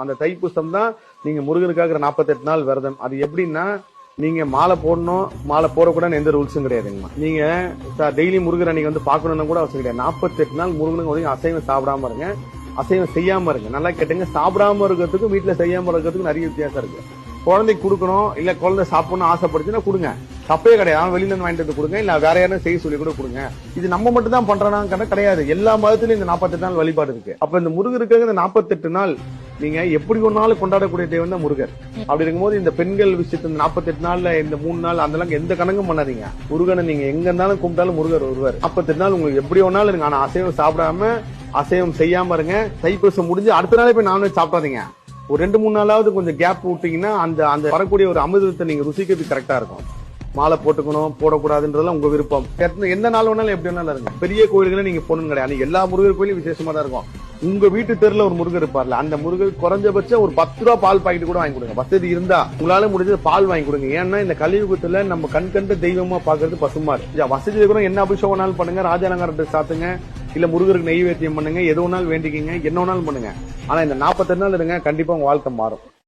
அந்த தைப்பூசம் தான் நீங்க முருகனுக்காக 48 நாள் விரதம். அது எப்படின்னா நீங்க மாலை போடணும், மாலை போடக்கூடாதுன்னு எந்த ரூல்ஸும் கிடையாதுங்கம்மா. நீங்க டெய்லி முருகர் அன்னைக்கு வந்து பாக்கணும்னு கூட அவசியம் கிடையாது. 48 நாள் முருகனுக்கு வந்து அசைவம் சாப்பிடாம இருங்க, அசைவம் செய்யாம இருங்க. நல்லா கேட்டுங்க, சாப்பிடாம இருக்கிறதுக்கும் வீட்டுல செய்யாம இருக்கிறதுக்கும் நிறைய வித்தியாசம் இருக்கு. குழந்தைக்கு கொடுக்கணும், இல்ல குழந்தை சாப்பிடணும் ஆசைப்படுச்சுன்னா கொடுங்க, தப்பே கிடையாது. வெளியில இருந்து வாங்கிட்டு வந்து கொடுங்க, இல்ல வேற யாரும் செய்ய சொல்லி கூட கொடுங்க. இது நம்ம மட்டும் தான் பண்றோம்னா கிடையாது, எல்லா மதத்திலும் இந்த 48 நாள் வழிபாடு இருக்கு. அப்ப இந்த முருகருக்காக இந்த 48 நாள் நீங்க எப்படி ஒன்னாலும் கொண்டாடக்கூடிய தெய்வம் தான் முருகர். அப்படி இருக்கும்போது இந்த பெண்கள் விஷயத்து 48 நாள்ல இந்த 3 நாள் அந்த எந்த கணக்கும் பண்ணாதீங்க. முருகனை நீங்க எங்க இருந்தாலும் கும்பிட்டாலும் முருகர் வருவார். 48 நாள் உங்களுக்கு எப்படி ஒன்னாலும் இருங்க, ஆனா அசைவம் சாப்பிடாம அசைவம் செய்யாம இருங்க. தைப்பூசம் முடிஞ்சு அடுத்த நாளே போய் நான்வெஜ் சாப்பிடாதீங்க. ஒரு 2-3 நாளாவது கொஞ்சம் கேப் விட்டீங்கன்னா அந்த அந்த வரக்கூடிய ஒரு அமிர்தத்தை நீங்க ருசிக்கிறதுக்கு கரெக்டா இருக்கும். மாலை போட்டுக்கணும் போடக்கூடாதுன்றதுலாம் உங்க விருப்பம். எந்த நாள் வேணாலும் எப்படி வேணாலும் இருங்க. பெரிய கோயில்களை நீங்க போகணும் கிடையாது, எல்லா முருகர் கோயிலும் விசேஷமா தான் இருக்கும். உங்க வீட்டு தெருல ஒரு முருகர் இருப்பார்ல, அந்த முருகர் குறைஞ்சபட்சம் ஒரு 10 ரூபா பால் பாக்கெட் கூட வாங்கி கொடுங்க. வசதி இருந்தா உங்களால முடிஞ்சது பால் வாங்கி கொடுங்க. ஏன்னா இந்த கலியுகத்துல நம்ம கண்கண்ட தெய்வமா பாக்குறது பசுமார். வசதி இருக்கிறோம், என்ன அபிஷேகம் பண்ணுங்க, ராஜாலங்காரத்தை சாத்துங்க, இல்ல முருகருக்கு நெய்வேத்தியம் பண்ணுங்க, எது வேணாலும் வேண்டிக்கிங்க, என்ன வேணாலும் பண்ணுங்க. ஆனா இந்த 48 நாள் இருங்க, கண்டிப்பா உங்க வாழ்க்கை மாறும்.